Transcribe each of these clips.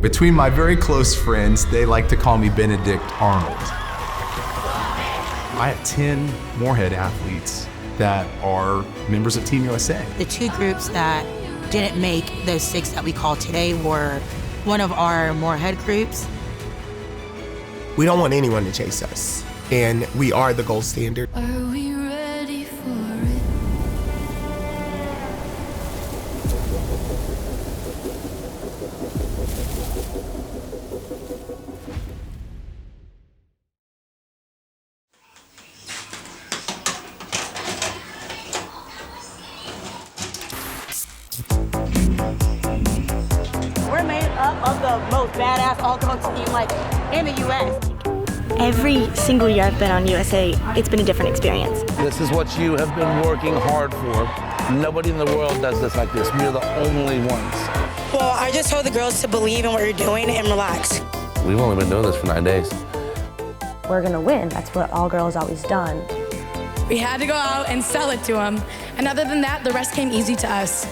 Between my very close friends, they like to call me Benedict Arnold. I have 10 Moorhead athletes that are members of Team USA. The two groups that didn't make those 6 that we call today were one of our Moorhead groups. We don't want anyone to chase us, and we are the gold standard. Are we ready for it? We're made up of the most badass all-girl team like in the U.S. Every single year I've been on USA, it's been a different experience. This is what you have been working hard for. Nobody in the world does this like this. We're the only ones. Well, I just told the girls to believe in what you're doing and relax. We've only been doing this for 9 days. We're gonna win. That's what all girls always done. We had to go out and sell it to them. And other than that, the rest came easy to us.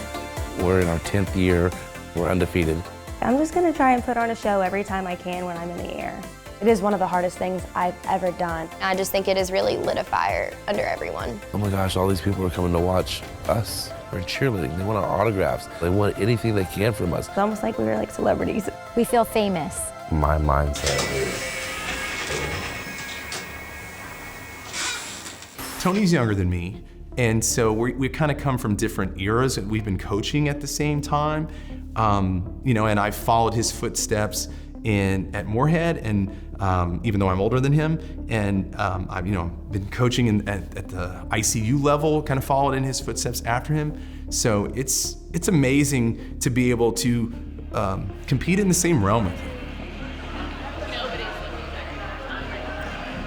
We're in our 10th year. We're undefeated. I'm just gonna try and put on a show every time I can when I'm in the air. It is one of the hardest things I've ever done. I just think it has really lit a fire under everyone. Oh my gosh, all these people are coming to watch us. We're cheerleading. They want our autographs. They want anything they can from us. It's almost like we were like celebrities. We feel famous. My mindset. Tony's younger than me, and so we kind of come from different eras, and we've been coaching at the same time. You know, and I followed his footsteps at Moorhead, and even though I'm older than him, and I've been coaching at the ICU level, kind of followed in his footsteps after him. So it's amazing to be able to compete in the same realm with him.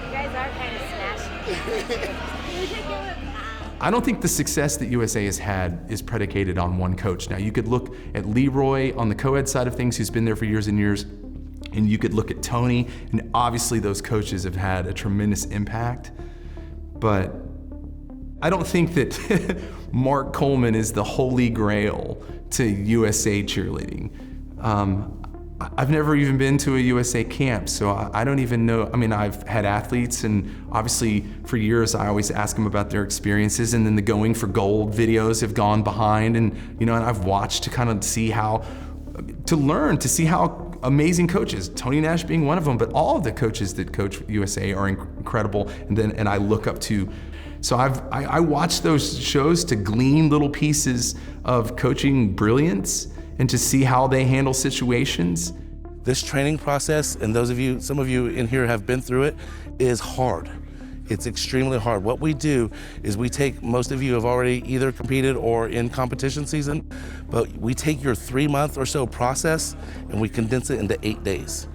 You guys are kind of smashing. I don't think the success that USA has had is predicated on one coach. Now, you could look at Leroy on the co-ed side of things, who's been there for years and years, and you could look at Tony, and obviously those coaches have had a tremendous impact. But I don't think that Mark Coleman is the holy grail to USA cheerleading. I've never even been to a USA camp, so I don't even know. I mean, I've had athletes, and obviously for years I always ask them about their experiences, and then the Going for Gold videos have gone behind, and and I've watched to kind of see to see how amazing coaches, Tony Nash being one of them, but all of the coaches that coach USA are incredible, and I look up to. So I watch those shows to glean little pieces of coaching brilliance and to see how they handle situations. This training process, and some of you in here have been through it, is hard. It's extremely hard. What we do is most of you have already either competed or in competition season, but we take your 3-month or so process and we condense it into 8 days.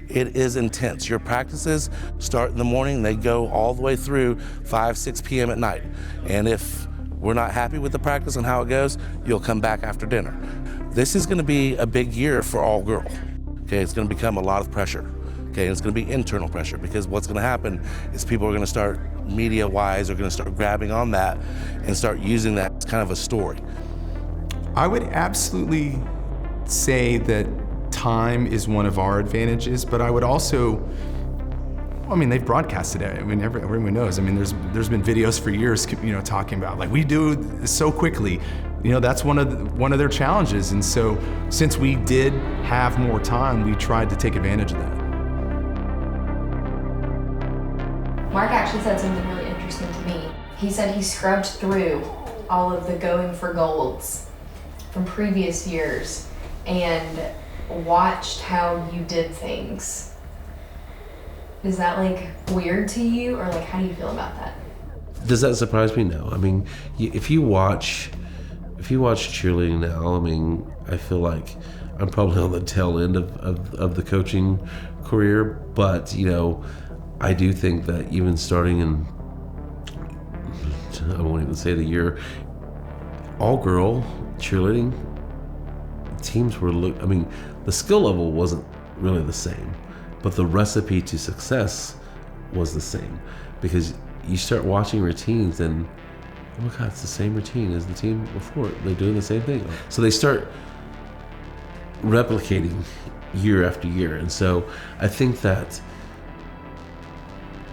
It is intense. Your practices start in the morning, they go all the way through 5, 6 p.m. at night. And if we're not happy with the practice and how it goes, you'll come back after dinner. This is gonna be a big year for all girl. Okay, it's gonna become a lot of pressure. Okay, and it's gonna be internal pressure, because what's gonna happen is people are gonna start, media-wise, are gonna start grabbing on that and start using that as kind of a story. I would absolutely say that time is one of our advantages, but I would also, they've broadcasted it. Everyone knows. There's been videos for years, talking about like we do this so quickly. That's one of their challenges, and so since we did have more time, we tried to take advantage of that. Mark actually said something really interesting to me. He said he scrubbed through all of the Going for Golds from previous years and watched how you did things. Is that like weird to you, or like how do you feel about that? Does that surprise me? No. If you watch cheerleading now, I feel like I'm probably on the tail end of the coaching career, but I do think that even starting in, I won't even say the year, all girl cheerleading teams were, the skill level wasn't really the same, but the recipe to success was the same, because you start watching routines and, oh my God, it's the same routine as the team before. They're doing the same thing. So they start replicating year after year. And so I think that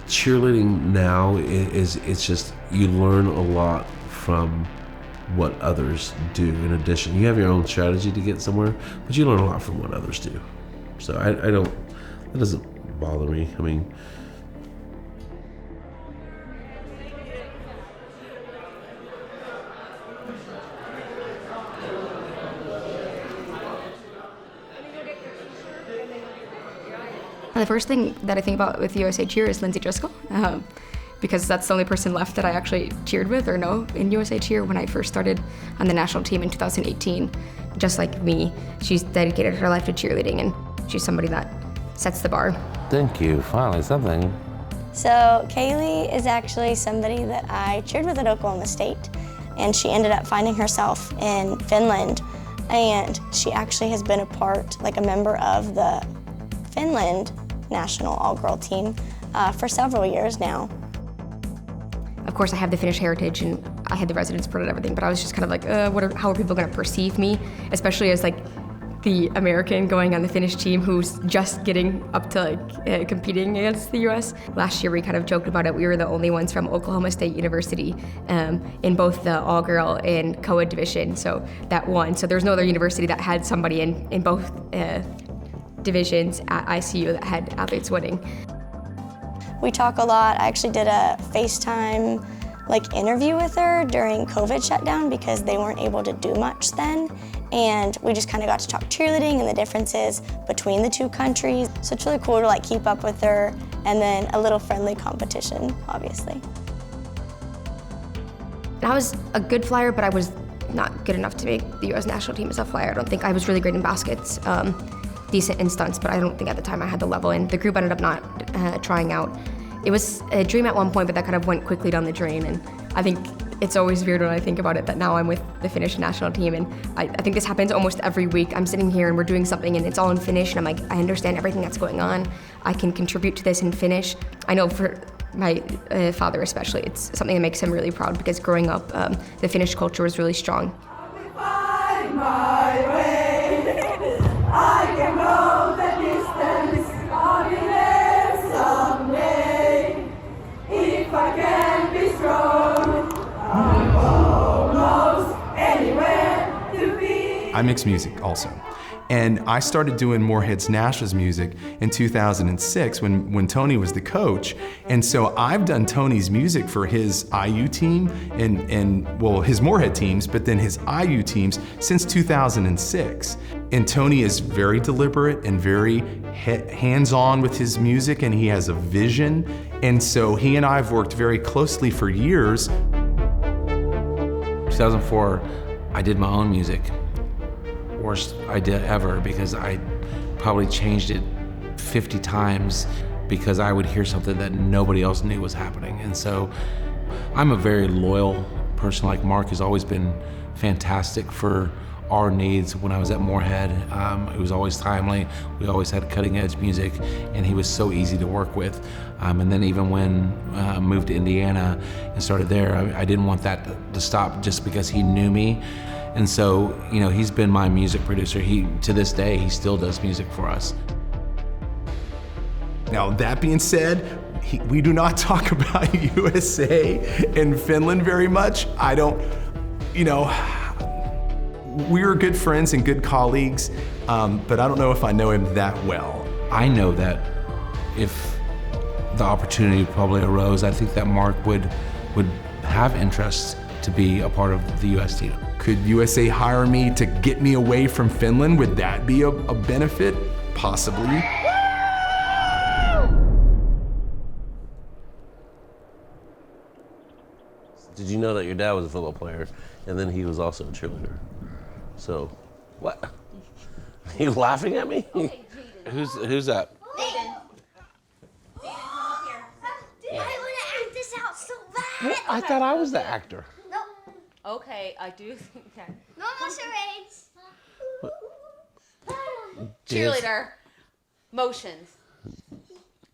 cheerleading now it's just, you learn a lot from what others do. In addition, you have your own strategy to get somewhere, but you learn a lot from what others do. So I don't, that doesn't bother me. I mean, the first thing that I think about with USA Cheer is Lindsay Driscoll, because that's the only person left that I actually cheered with or know in USA Cheer when I first started on the national team in 2018. Just like me, she's dedicated her life to cheerleading, and she's somebody that sets the bar. Thank you, finally something. So Kaylee is actually somebody that I cheered with at Oklahoma State, and she ended up finding herself in Finland, and she actually has been a member of the Finland national all-girl team for several years now. Of course, I have the Finnish heritage and I had the residence permit and everything, but I was just kind of like, how are people going to perceive me, especially as like the American going on the Finnish team who's just getting up to competing against the U.S. Last year, we kind of joked about it. We were the only ones from Oklahoma State University in both the all-girl and co-ed division, so that won. So there's no other university that had somebody in both divisions at ICU that had athletes winning. We talk a lot. I actually did a FaceTime interview with her during COVID shutdown because they weren't able to do much then. And we just kind of got to talk cheerleading and the differences between the two countries. So it's really cool to keep up with her, and then a little friendly competition, obviously. I was a good flyer, but I was not good enough to make the U.S. national team as a flyer. I don't think I was really great in baskets. Decent in stunts, but I don't think at the time I had the level, and the group ended up not trying out. It was a dream at one point, but that kind of went quickly down the drain, and I think it's always weird when I think about it that now I'm with the Finnish national team, and I think this happens almost every week. I'm sitting here and we're doing something and it's all in Finnish, and I'm like, I understand everything that's going on. I can contribute to this in Finnish. I know for my father especially, it's something that makes him really proud, because growing up, the Finnish culture was really strong. I can go the distance, I'll be there someday. If I can be strong, I'm almost anywhere to be. I mix music also. And I started doing Moorhead's Nash's music in 2006 when Tony was the coach. And so I've done Tony's music for his IU team and his Moorhead teams, but then his IU teams since 2006. And Tony is very deliberate and very hands-on with his music, and he has a vision. And so he and I have worked very closely for years. 2004, I did my own music. Worst idea ever, because I probably changed it 50 times because I would hear something that nobody else knew was happening. And so I'm a very loyal person. Like Mark has always been fantastic for our needs. When I was at Moorhead, it was always timely. We always had cutting edge music, and he was so easy to work with. And then even when I moved to Indiana and started there, I didn't want that to stop just because he knew me. And so, he's been my music producer. To this day, he still does music for us. Now, that being said, we do not talk about USA and Finland very much. I don't, we were good friends and good colleagues, but I don't know if I know him that well. I know that if the opportunity probably arose, I think that Mark would have interest to be a part of the US team. Could USA hire me to get me away from Finland? Would that be a benefit? Possibly. Did you know that your dad was a football player and then he was also a cheerleader? So, what? Are you laughing at me? Okay, Who's that? Jaden. Jaden, come up here. I want to act this out so bad. Well, I thought I was the actor. No. Okay, I do think that. No more charades. Cheerleader. Motions.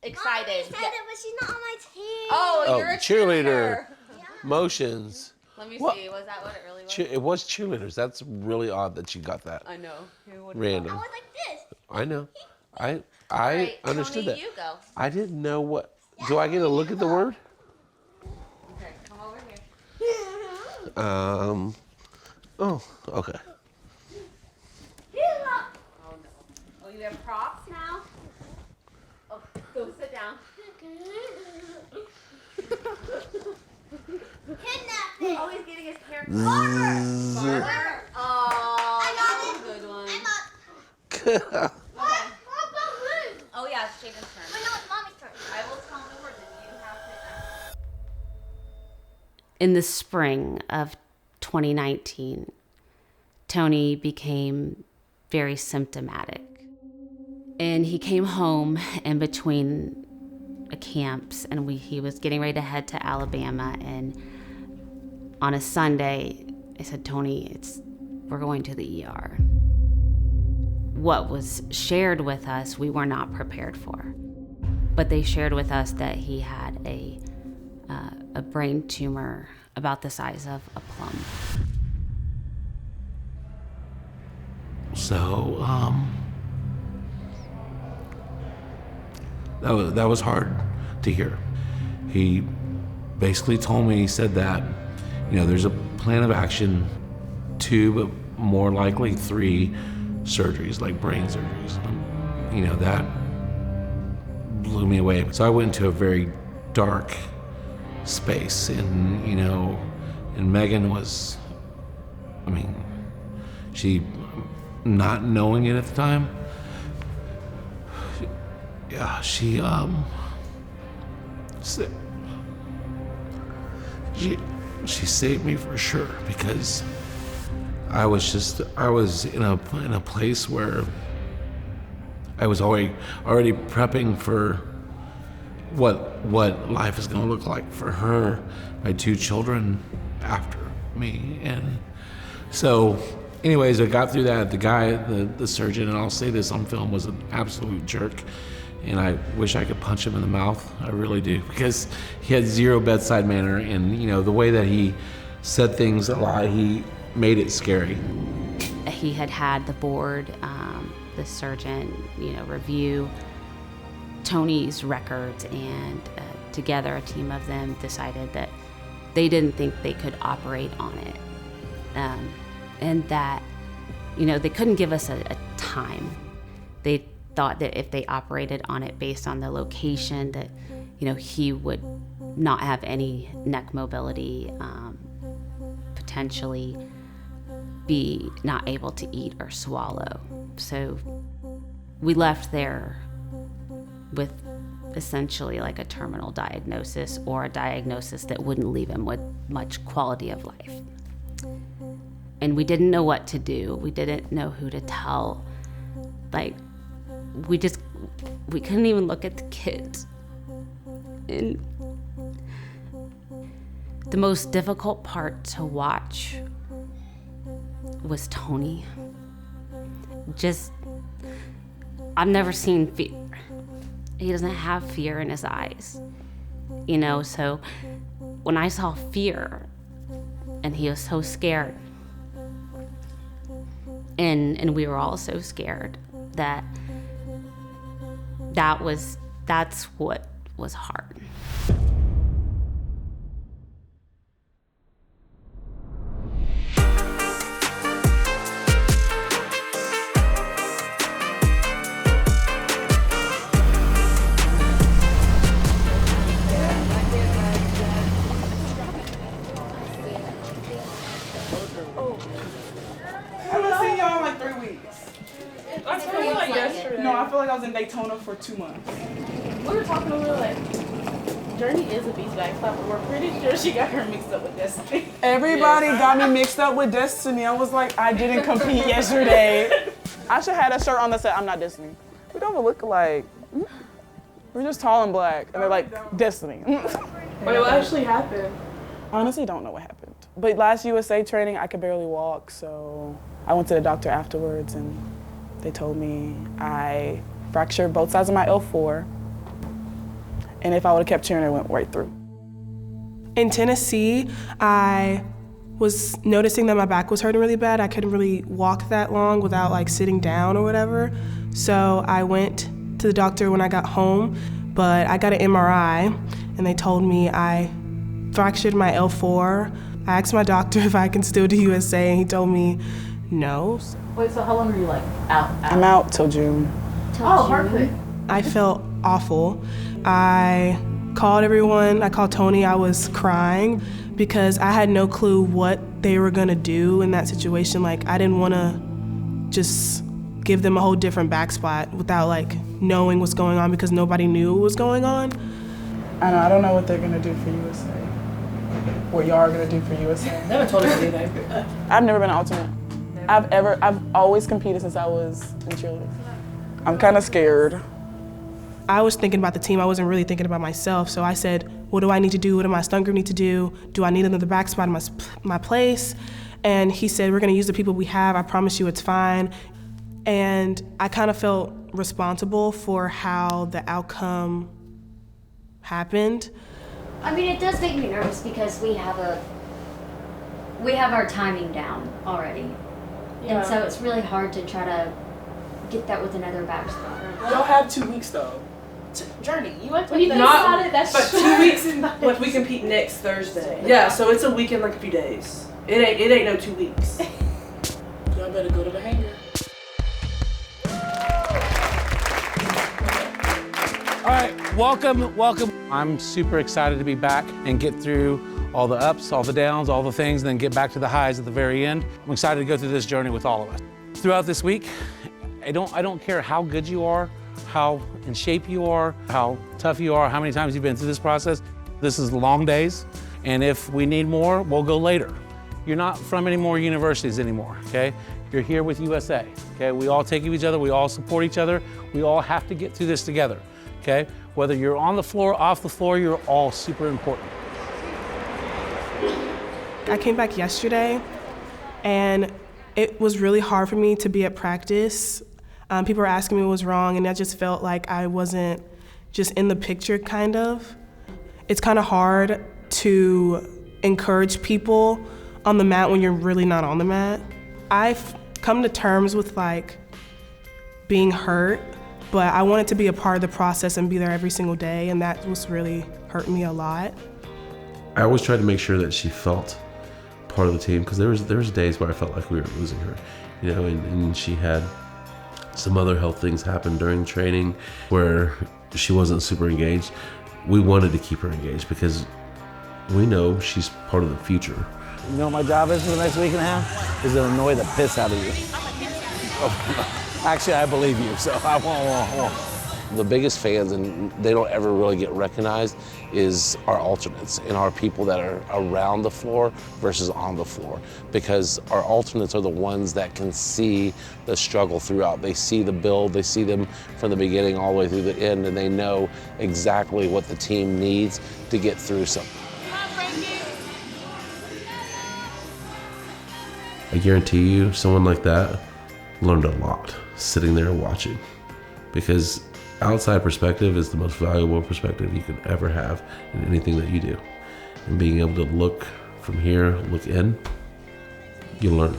Excited. Mom excited, but she's not on my team. Oh, you're a cheerleader. Motions. Let me What? see. Was that what it really was? It was cheerleaders. That's really odd that you got that. I know. Who would Random. I was like this. I know. I right, understood Tony, that. you go. I didn't know what. Do I get to look at the word? Okay, come over here. Oh, okay. Oh no. Oh, you have props now? Oh, go sit down. Kidnapping. Oh, he's getting his hair cut. Barber. Oh, I got that's it. a good one. I'm up. Okay. Oh yeah, it's Javen's turn. Wait, no, it's mommy's turn. I will tell him the word, then you have to. In the spring of 2019, Tony became very symptomatic. And he came home in between camps, and he was getting ready to head to Alabama. And on a Sunday, I said, Tony, we're going to the ER. What was shared with us, we were not prepared for. But they shared with us that he had a brain tumor about the size of a plum. So, that was hard to hear. He basically told me, he said that, there's a plan of action, 2, but more likely 3 surgeries, like brain surgeries. That blew me away. So I went into a very dark space, and Megan was, she, not knowing it at the time, she saved me for sure, because I was in a place where I was already prepping for what life is going to look like for her, my 2 children after me. And so anyways, I got through that. The guy, the surgeon, and I'll say this on film, was an absolute jerk. And I wish I could punch him in the mouth. I really do, because he had 0 bedside manner, and the way that he said things a lot, he made it scary. He had the board, the surgeon, review Tony's records, and together a team of them decided that they didn't think they could operate on it, and that they couldn't give us a time. They thought that if they operated on it based on the location, that he would not have any neck mobility, potentially be not able to eat or swallow. So we left there with essentially like a terminal diagnosis, or a diagnosis that wouldn't leave him with much quality of life. And we didn't know what to do. We didn't know who to tell. We couldn't even look at the kids. And the most difficult part to watch was Tony. I've never seen fear. He doesn't have fear in his eyes, so when I saw fear, and he was so scared, and we were all so scared, that's what was hard. I feel like I was in Daytona for 2 months. We were talking a little Journey is a beach bag stop, but we're pretty sure she got her mixed up with Destiny. Everybody got me mixed up with Destiny. I was like, I didn't compete yesterday. I should have had a shirt on that said, I'm not Destiny. We don't even look alike. We're just tall and black. And they're like, Destiny. Wait, what actually happened? Honestly, don't know what happened. But last USA training, I could barely walk, so I went to the doctor afterwards, and they told me I fractured both sides of my L4, and if I would have kept cheering, it went right through. In Tennessee, I was noticing that my back was hurting really bad. I couldn't really walk that long without like sitting down or whatever. So I went to the doctor when I got home, but I got an MRI and they told me I fractured my L4. I asked my doctor if I can still do USA and he told me no. Wait, so how long are you like out? I'm out till June. Oh, perfect. I felt awful. I called everyone, I called Tony, I was crying because I had no clue what they were gonna do in that situation. Like, I didn't wanna just give them a whole different backspot without like knowing what's going on because nobody knew what was going on. I don't know what they're gonna do for USA. What y'all are gonna do for USA. Never told us anything. I've never been an alternate. I've always competed since I was in cheerleading. I'm kind of scared. I was thinking about the team, I wasn't really thinking about myself, so I said, what do I need to do? What do my stunt group need to do? Do I need another back spot in my place? And he said, we're gonna use the people we have, I promise you it's fine. And I kind of felt responsible for how the outcome happened. I mean, it does make me nervous because we have our timing down already. Yeah. And so it's really hard to try to get that with another back spot. Y'all have 2 weeks though. Journey, you went to Not, it. That's but 2 weeks. Like we compete next Thursday. Yeah, so it's a week in like a few days. It ain't no 2 weeks. Y'all better go to the hangar. All right, welcome. I'm super excited to be back and get through all the ups, all the downs, all the things, and then get back to the highs at the very end. I'm excited to go through this journey with all of us. Throughout this week, I don't care how good you are, how in shape you are, how tough you are, how many times you've been through this process. This is long days, and if we need more, we'll go later. You're not from any more universities anymore, okay? You're here with USA, okay? We all take care of each other, we all support each other, we all have to get through this together, okay? Whether you're on the floor, off the floor, you're all super important. I came back yesterday, and it was really hard for me to be at practice. People were asking me what was wrong, and I just felt like I wasn't just in the picture, kind of. It's kind of hard to encourage people on the mat when you're really not on the mat. I've come to terms with like being hurt, but I wanted to be a part of the process and be there every single day, and that was really hurting me a lot. I always tried to make sure that she felt part of the team, because there was days where I felt like we were losing her, you know, and she had some other health things happen during training where she wasn't super engaged. We wanted to keep her engaged because we know she's part of the future. You know what my job is for the next week and a half? Is to annoy the piss out of you. Actually, I believe you, so I won't. The biggest fans, and they don't ever really get recognized, is our alternates and our people that are around the floor versus on the floor. Because our alternates are the ones that can see the struggle throughout. They see the build, they see them from the beginning all the way through the end, and they know exactly what the team needs to get through something. I guarantee you, someone like that learned a lot sitting there watching, because outside perspective is the most valuable perspective you could ever have in anything that you do. And being able to look from here, look in, you learn.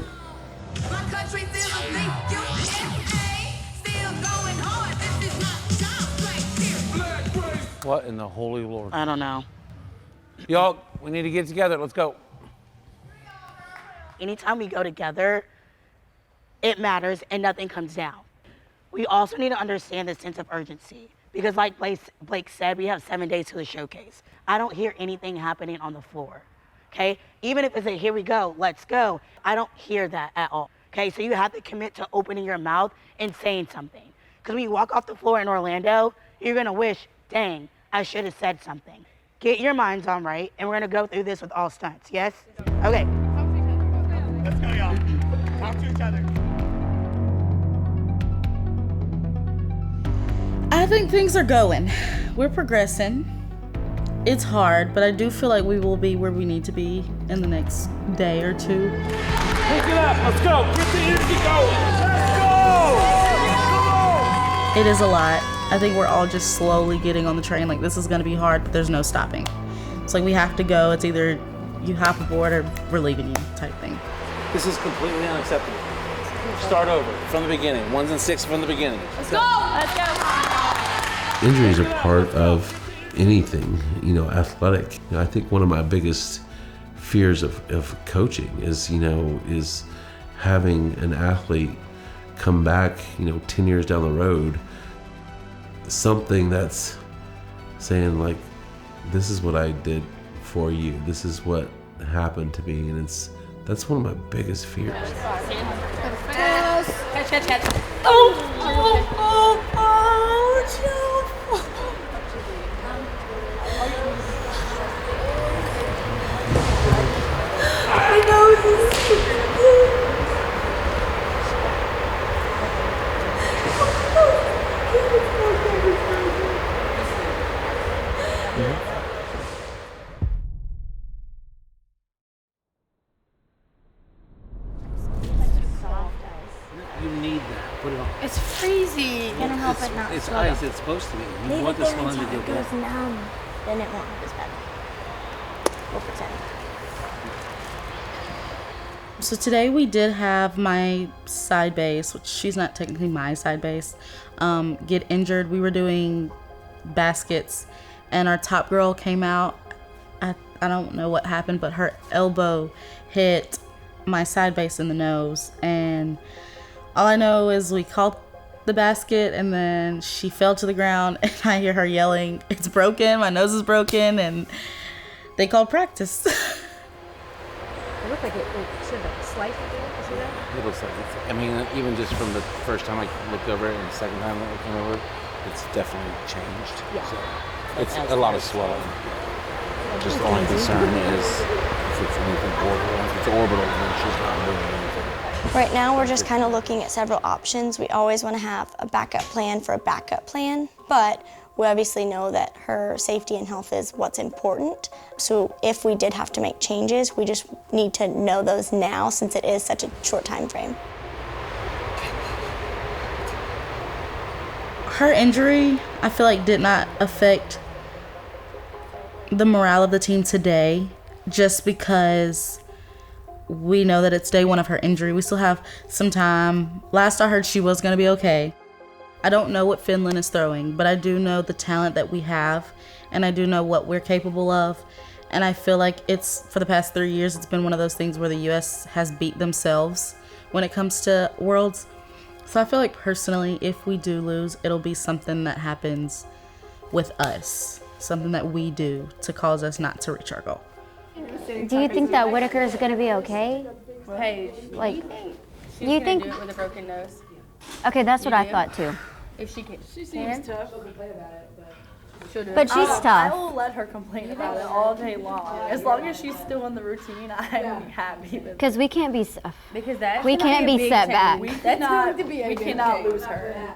What in the holy Lord? I don't know. Y'all, we need to get together. Let's go. Anytime we go together, it matters and nothing comes down. We also need to understand the sense of urgency, because like Blake said, we have 7 days to the showcase. I don't hear anything happening on the floor, okay? Even if it's a here we go, let's go, I don't hear that at all, okay? So you have to commit to opening your mouth and saying something. Because when you walk off the floor in Orlando, you're gonna wish, dang, I should have said something. Get your minds on right, and we're gonna go through this with all stunts, yes? Okay. Let's go, y'all. Talk to each other. I think things are going. We're progressing. It's hard, but I do feel like we will be where we need to be in the next day or two. Pick it up, let's go. Get the energy going. Let's go! Come on! It is a lot. I think we're all just slowly getting on the train. Like, this is gonna be hard, but there's no stopping. It's like we have to go. It's either you hop aboard or we're leaving you type thing. This is completely unacceptable. Start over from the beginning. 1s and 6 from the beginning. Let's go! Let's go! Injuries are part of anything, athletic. I think one of my biggest fears of coaching is having an athlete come back, 10 years down the road, something that's saying like, this is what I did for you. This is what happened to me. And that's one of my biggest fears. Catch. My nose is You need that. Put it on. It's freezing. Can't help it not. It's slow ice. down. It's supposed to be. You Leave want it the there slime to until get it goes wet. numb. Then it won't hurt as bad. We'll pretend. So today we did have my side base, which she's not technically my side base, get injured. We were doing baskets and our top girl came out. I don't know what happened, but her elbow hit my side base in the nose. And all I know is we called the basket and then she fell to the ground and I hear her yelling, "It's broken, my nose is broken," and they called practice. It looked like it should have sliced it. You see that? It looks like it's, I mean, even just from the first time I looked over it and the second time I looked over, it's definitely changed. Yeah. So it's a lot of swelling. Just the only concern is if it's anything orbital. If it's orbital, then she's not moving anything. Right now, we're just kind of looking at several options. We always want to have a backup plan for a backup plan, but we obviously know that her safety and health is what's important. So if we did have to make changes, we just need to know those now since it is such a short time frame. Her injury, I feel like, did not affect the morale of the team today, just because we know that it's day one of her injury. We still have some time. Last I heard, she was going to be okay. I don't know what Finland is throwing, but I do know the talent that we have, and I do know what we're capable of. And I feel like it's, for the past 3 years, it's been one of those things where the U.S. has beat themselves when it comes to Worlds. So I feel like personally, if we do lose, it'll be something that happens with us, something that we do to cause us not to reach our goal. Do you think that Whitaker is going to be okay? Hey, Like, she's you gonna think? do it with a broken nose? Okay, that's You what I do? thought too. If she can. She seems tough to complain about it, but But she's tough. I will let her complain about it all day long. As long as she's still in the routine, I'm happy with it. Because we can't be. Because that We should not can't a be big set thing. back. That's not to be. We cannot lose her.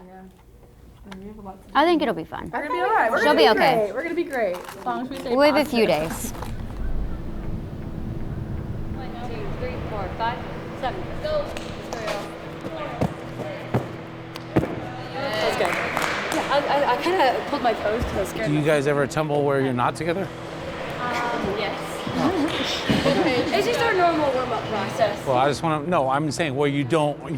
I think it'll be fun. We're gonna be alright. We're She'll gonna be be okay. great. We're gonna be great. As long as we stay We have a few positive. days. 1, 2, 3, 4, 5, 7. Go. That's good. Yeah, I kind of pulled my toes because I was scared. Do you guys ever tumble where you're not together? Yes. It's just our normal warm-up process. Well, I just want to. No, I'm saying where you're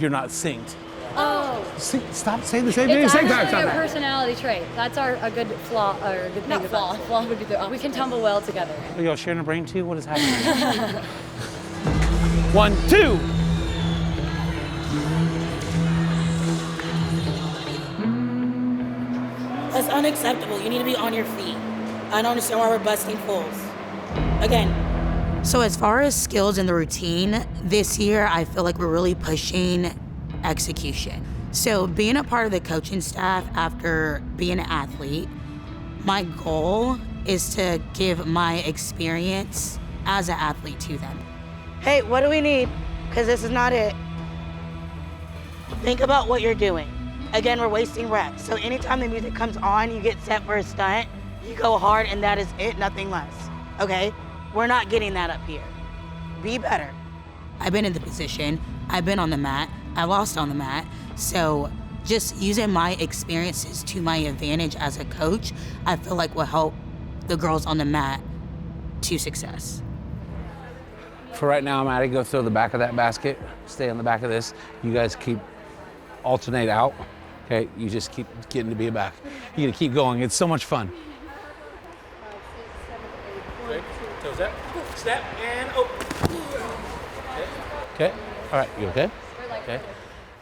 not synced. Oh. Stop saying the same thing. It's Same time. actually Stop a that. personality trait. That's a good flaw, or a good thing. Not flaw. Flaw would be the opposite. We can tumble well together. Are y'all sharing a brain too? What is happening? 1, 2. That's unacceptable. You need to be on your feet. I don't understand why we're busting fools. Again. So as far as skills in the routine, this year I feel like we're really pushing execution. So being a part of the coaching staff after being an athlete, my goal is to give my experience as an athlete to them. Hey, what do we need? Because this is not it. Think about what you're doing. Again, we're wasting reps. So anytime the music comes on, you get set for a stunt, you go hard, and that is it, nothing less. Okay? We're not getting that up here. Be better. I've been in the position, I've been on the mat, I lost on the mat, so just using my experiences to my advantage as a coach, I feel like will help the girls on the mat to success. For right now, Maddie, go throw the back of that basket. Stay on the back of this. You guys alternate out. Okay, you just keep getting to be a back. You gotta keep going. It's so much fun. 5, 6, 7, 8, 1, 2. Toes up. Step and open. Okay. All right. You okay? Okay.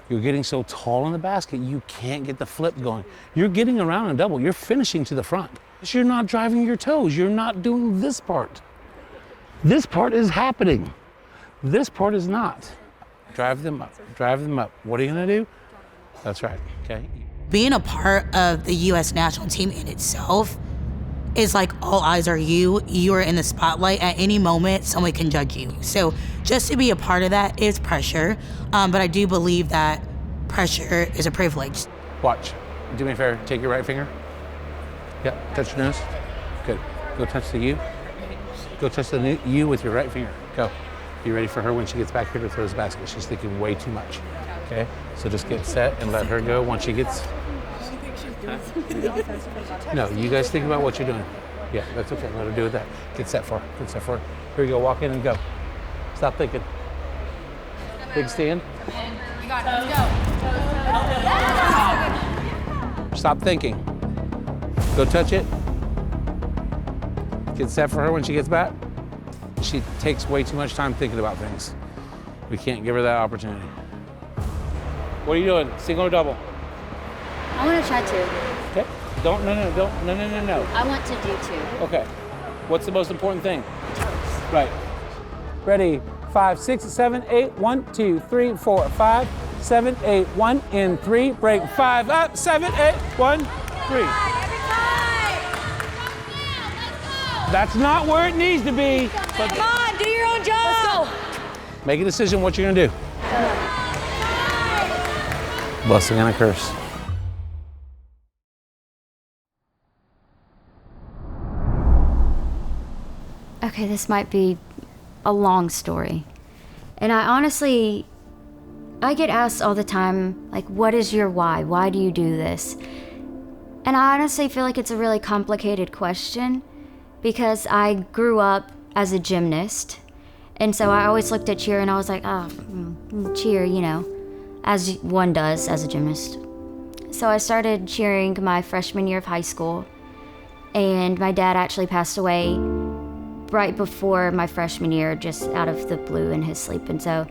You're getting so tall in the basket, you can't get the flip going. You're getting around in double. You're finishing to the front. You're not driving your toes. You're not doing this part. This part is happening. This part is not. Drive them up. Drive them up. What are you gonna do? That's right. Okay. Being a part of the U.S. national team in itself is like all eyes are you. You are in the spotlight. At any moment, someone can judge you. So just to be a part of that is pressure. But I do believe that pressure is a privilege. Watch. Do me a favor. Take your right finger. Yep. Touch your nose. Good. Go touch the U. Go touch the U with your right finger. Go. Be ready for her when she gets back here to throw this basket. She's thinking way too much. Okay? So just get set and let her go once she gets... No, you guys think about what you're doing. Yeah, that's okay. Let her do that. Get set for her. Get set for her. Here you go. Walk in and go. Stop thinking. Big stand. You got it. Let's go. Stop thinking. Go touch it. Get set for her when she gets back. She takes way too much time thinking about things. We can't give her that opportunity. What are you doing? Single or double? I want to try 2. Okay. No. I want to do 2. Okay. What's the most important thing? Right. Ready. 5, 6, 7, 8. 1, 2, 3, 4, 5, 7, 8. 1 in 3. Break 5 up. 7, 8. 1, 3. That's not where it needs to be. Come on, do your own job. Make a decision what you're gonna do. Blessing and a curse. Okay, this might be a long story. And I get asked all the time, like, what is your why? Why do you do this? And I honestly feel like it's a really complicated question because I grew up as a gymnast. And so I always looked at cheer and I was like, cheer, you know, as one does as a gymnast. So I started cheering my freshman year of high school. And my dad actually passed away right before my freshman year, just out of the blue in his sleep. And so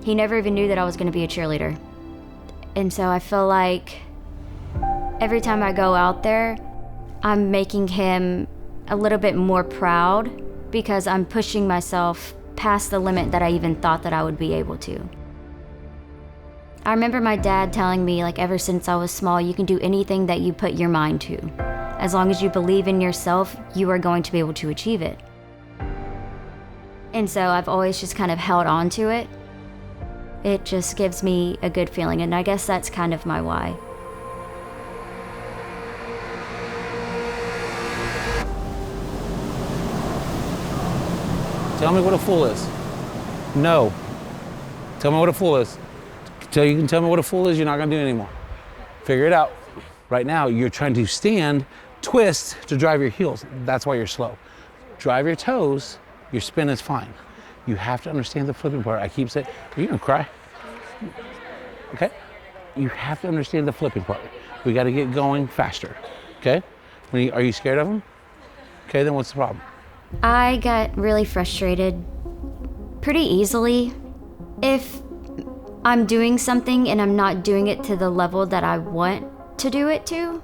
he never even knew that I was going to be a cheerleader. And so I feel like every time I go out there, I'm making him a little bit more proud because I'm pushing myself past the limit that I even thought that I would be able to. I remember my dad telling me, like, ever since I was small, you can do anything that you put your mind to. As long as you believe in yourself, you are going to be able to achieve it. And so I've always just kind of held on to it. It just gives me a good feeling, and I guess that's kind of my why. Tell me what a fool is. No. Tell me what a fool is. Till you can tell me what a fool is, you're not gonna do it anymore. Figure it out. Right now, you're trying to stand, twist to drive your heels. That's why you're slow. Drive your toes, your spin is fine. You have to understand the flipping part. I keep saying, are you gonna cry? Okay? You have to understand the flipping part. We gotta get going faster, okay? Are you scared of them? Okay, then what's the problem? I got really frustrated pretty easily. If I'm doing something and I'm not doing it to the level that I want to do it to,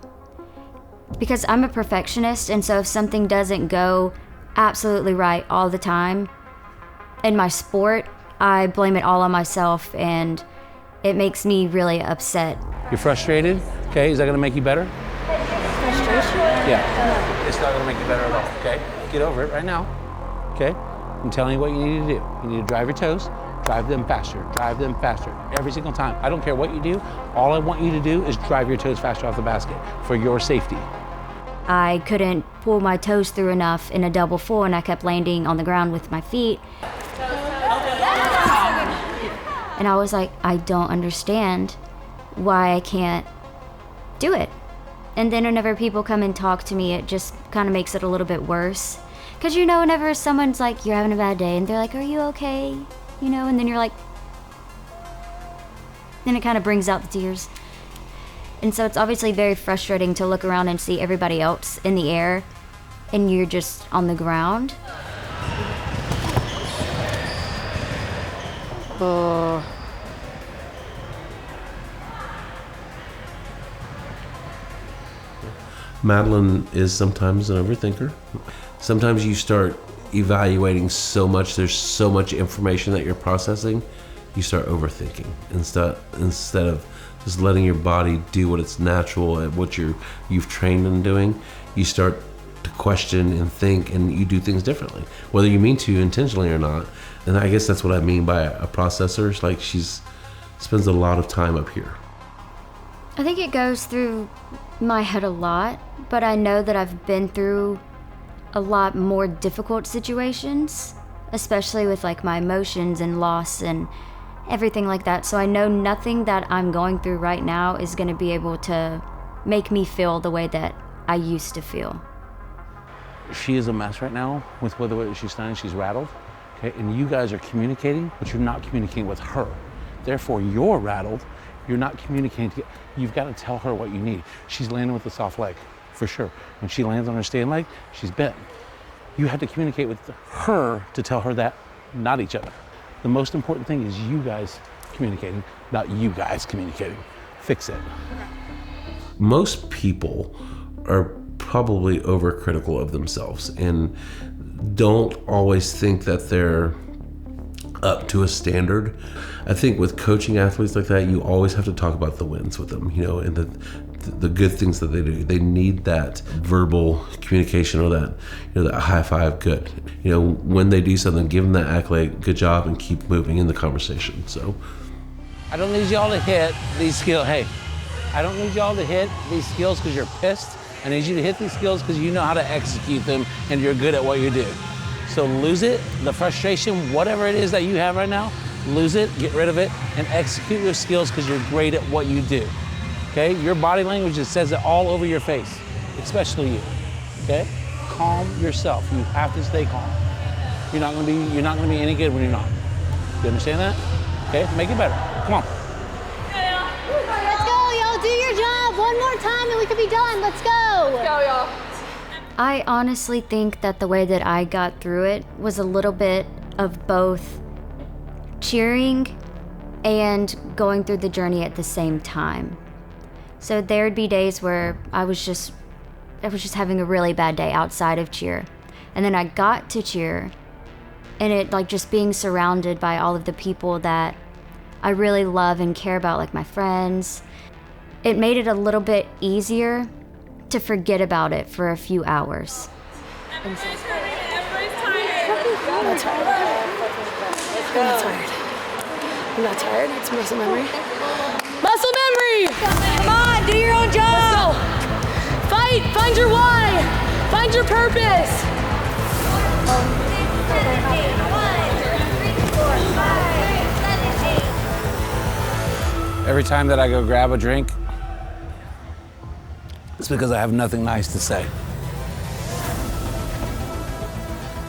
because I'm a perfectionist, and so if something doesn't go absolutely right all the time in my sport, I blame it all on myself, and it makes me really upset. You're frustrated? Okay, is that gonna make you better? Frustration? Yeah, it's not gonna make you better at all, okay? Get over it right now, okay? I'm telling you what you need to do. You need to drive your toes, drive them faster, every single time. I don't care what you do, all I want you to do is drive your toes faster off the basket for your safety. I couldn't pull my toes through enough in a double full, and I kept landing on the ground with my feet. And I was like, I don't understand why I can't do it. And then whenever people come and talk to me, it just kind of makes it a little bit worse Because you know, whenever someone's like, you're having a bad day, and they're like, are you okay? You know, and then you're like, then it kind of brings out the tears. And so it's obviously very frustrating to look around and see everybody else in the air, and you're just on the ground. Oh. Madeline is sometimes an overthinker. Sometimes you start evaluating so much, there's so much information that you're processing, you start overthinking instead of just letting your body do what it's natural at what you've trained in doing. You start to question and think, and you do things differently, whether you mean to intentionally or not. And I guess that's what I mean by a processor. It's like she's spends a lot of time up here. I think it goes through my head a lot, but I know that I've been through a lot more difficult situations, especially with like my emotions and loss and everything like that. So I know nothing that I'm going through right now is going to be able to make me feel the way that I used to feel. She is a mess right now with the way she's standing. She's rattled, okay? And you guys are communicating, but you're not communicating with her. Therefore, you're rattled. You're not communicating. You've got to tell her what you need. She's landing with a soft leg, for sure. When she lands on her stand leg, she's bent. You have to communicate with her to tell her that, not each other. The most important thing is you guys communicating, not you guys communicating. Fix it. Most people are probably overcritical of themselves and don't always think that they're up to a standard. I think with coaching athletes like that, you always have to talk about the wins with them, you know, and the good things that they do. They need that verbal communication or that, you know, that high five, good. You know, when they do something, give them that accolade, good job, and keep moving in the conversation. So I don't need y'all to hit these skills. Hey, I don't need y'all to hit these skills because you're pissed. I need you to hit these skills because you know how to execute them and you're good at what you do. So lose it, the frustration, whatever it is that you have right now, lose it, get rid of it, and execute your skills because you're great at what you do. Okay? Your body language just says it all over your face, especially you. Okay? Calm yourself. You have to stay calm. You're not gonna be any good when you're not. You understand that? Okay? Make it better. Come on. Let's go, y'all. Do your job one more time and we can be done. Let's go. Let's go, y'all. I honestly think that the way that I got through it was a little bit of both cheering and going through the journey at the same time. So there'd be days where I was just having a really bad day outside of cheer. And then I got to cheer, and it like just being surrounded by all of the people that I really love and care about, like my friends, it made it a little bit easier to forget about it for a few hours. I'm not tired. I'm not tired. It's muscle memory. Muscle memory! Come on, do your own job! Fight! Find your why! Find your purpose! 8. Every time that I go grab a drink, it's because I have nothing nice to say.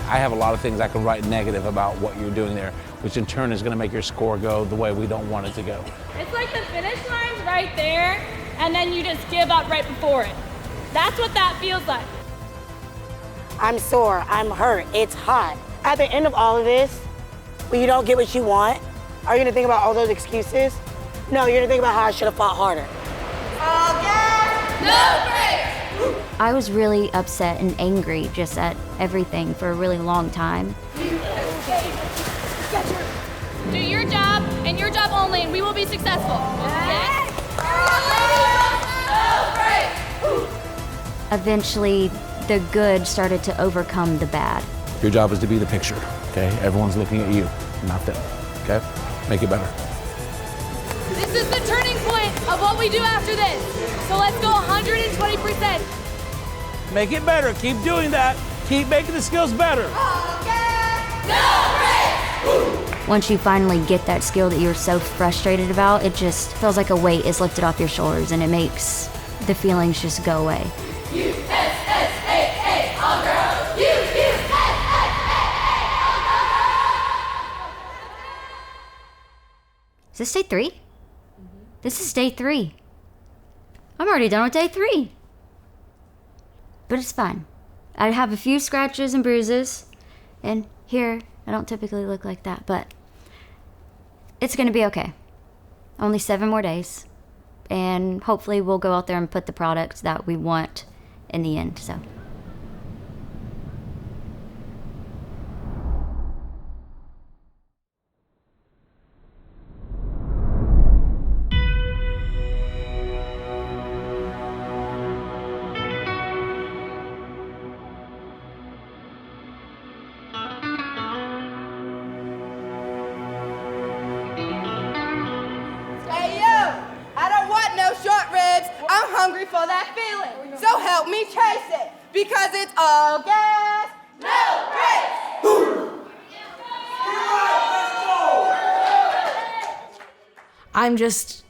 I have a lot of things I can write negative about what you're doing there, which in turn is going to make your score go the way we don't want it to go. It's like the finish line's right there, and then you just give up right before it. That's what that feels like. I'm sore, I'm hurt, it's hot. At the end of all of this, when you don't get what you want, are you gonna think about all those excuses? No, you're gonna think about how I should have fought harder. I was really upset and angry just at everything for a really long time. Do your job and your job only, and we will be successful. Yes. Eventually, the good started to overcome the bad. Your job is to be the picture, okay? Everyone's looking at you, not them, okay? Make it better. This is the turning point of what we do after this. So let's go 120%. Make it better. Keep doing that. Keep making the skills better. Once you finally get that skill that you're so frustrated about, it just feels like a weight is lifted off your shoulders, and it makes the feelings just go away. USSAA, all girls. USA. Is this day 3? This is day 3. I'm already done with day 3. But it's fine. I have a few scratches and bruises, and here, I don't typically look like that, but it's gonna be okay. Only 7 more days, and hopefully we'll go out there and put the product that we want in the end, so. I'm hungry for that feeling, so help me chase it, because it's all gas, no brakes. I'm just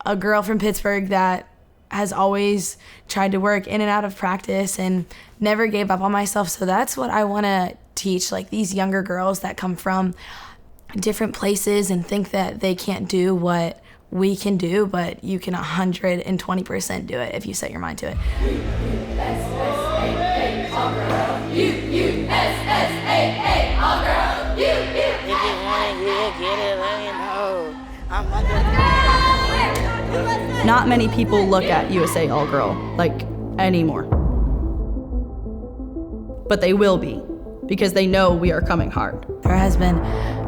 a girl from Pittsburgh that has always tried to work in and out of practice and never gave up on myself, so that's what I want to teach, like these younger girls that come from different places and think that they can't do what we can do, but you can 120% do it if you set your mind to it. U-U-S-S-A-A, all girl. U-U-S-S-A-A, all girl. U-U-S-S-A-A. If you want it, get it, let me know. I'm under. Not many people look at USA All Girl, like, anymore. But they will be, because they know we are coming hard. There has been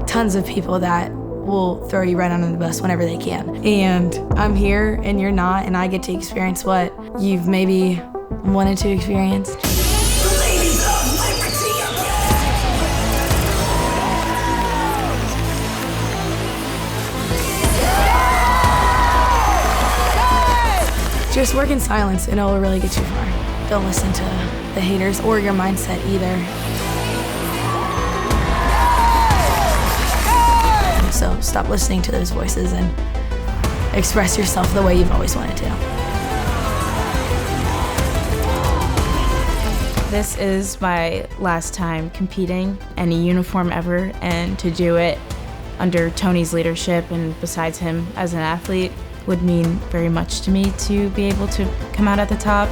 tons of people that will throw you right under the bus whenever they can. And I'm here and you're not, and I get to experience what you've maybe wanted to experience. Just work in silence and it will really get you far. Don't listen to the haters or your mindset either. So stop listening to those voices and express yourself the way you've always wanted to. This is my last time competing in a uniform ever, and to do it under Tony's leadership and besides him as an athlete would mean very much to me to be able to come out at the top.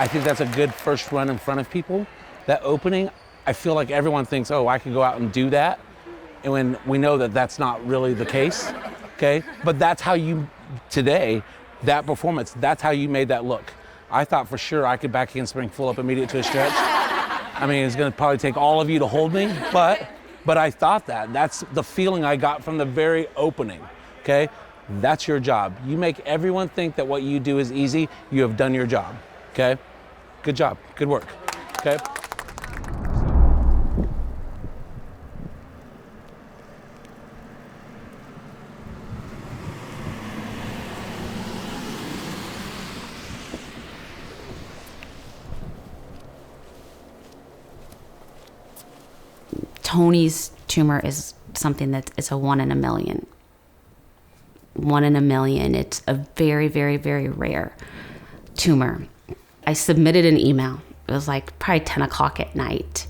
I think that's a good first run in front of people. That opening, I feel like everyone thinks, oh, I can go out and do that. And when we know that that's not really the case, okay? But that's how you, today, that performance, that's how you made that look. I thought for sure I could back handspring full up immediate to a stretch. I mean, it's gonna probably take all of you to hold me, but I thought that. That's the feeling I got from the very opening, okay? That's your job. You make everyone think that what you do is easy, you have done your job, okay? Good job, good work, okay? Tony's tumor is something that it's a 1 in a million. 1 in a million. It's a very, very, very rare tumor. I submitted an email. It was like probably 10 o'clock at night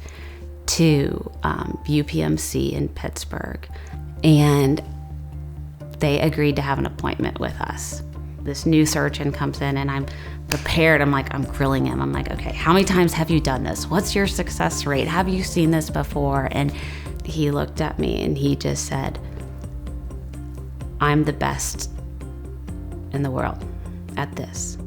to UPMC in Pittsburgh. And they agreed to have an appointment with us. This new surgeon comes in and I'm prepared. I'm grilling him. I'm like, okay, how many times have you done this? What's your success rate? Have you seen this before? And he looked at me and he just said, I'm the best in the world at this.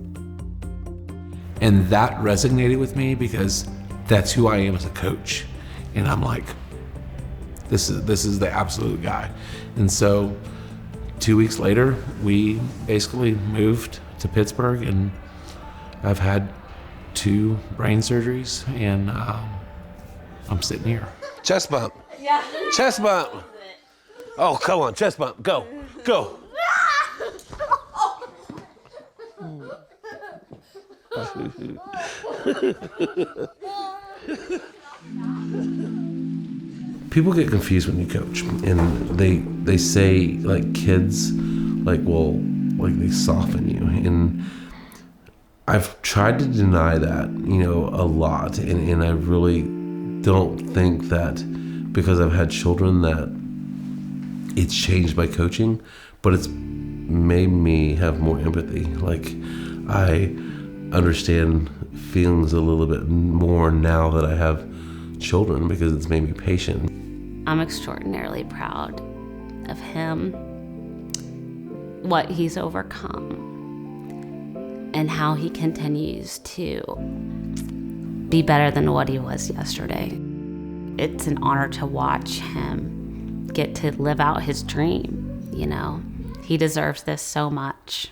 And that resonated with me because that's who I am as a coach. And I'm like, this is the absolute guy. And so 2 weeks later, we basically moved to Pittsburgh, and I've had 2 brain surgeries, and I'm sitting here. Chest bump. Yeah. Chest bump. Oh, come on, chest bump. Go, go. People get confused when you coach, and they say like kids, like, well, like they soften you, and I've tried to deny that, a lot. And I really don't think that because I've had children that it's changed my coaching, but it's made me have more empathy. Like, I understand feelings a little bit more now that I have children because it's made me patient. I'm extraordinarily proud of him, what he's overcome, and how he continues to be better than what he was yesterday. It's an honor to watch him get to live out his dream, He deserves this so much.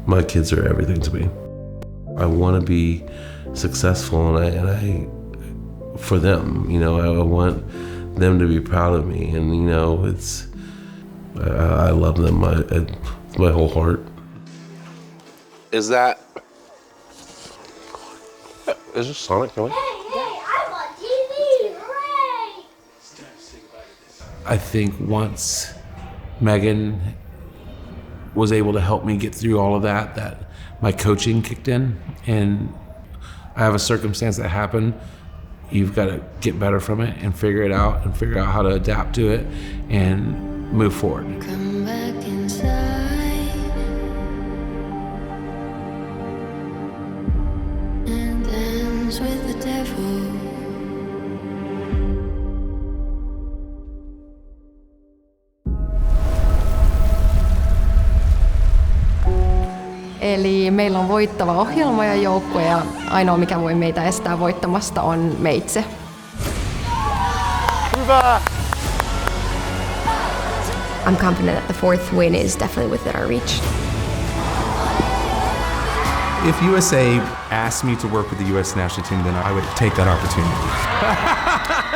My kids are everything to me. I want to be successful, and I for them, I want them to be proud of me, and I love them. It's my whole heart. Is this Sonic going? I think once Megan was able to help me get through all of that my coaching kicked in, and I have a circumstance that happened. You've got to get better from it and figure it out and figure out how to adapt to it and move forward. Come back inside and dance with the devil. Eli meillä on voittava ohjelma ja joukkue ja ainoa mikä voi meitä estää voittamasta on me itse. Hyvä! I'm confident that the fourth win is definitely within our reach. If USA asked me to work with the US national team, then I would take that opportunity.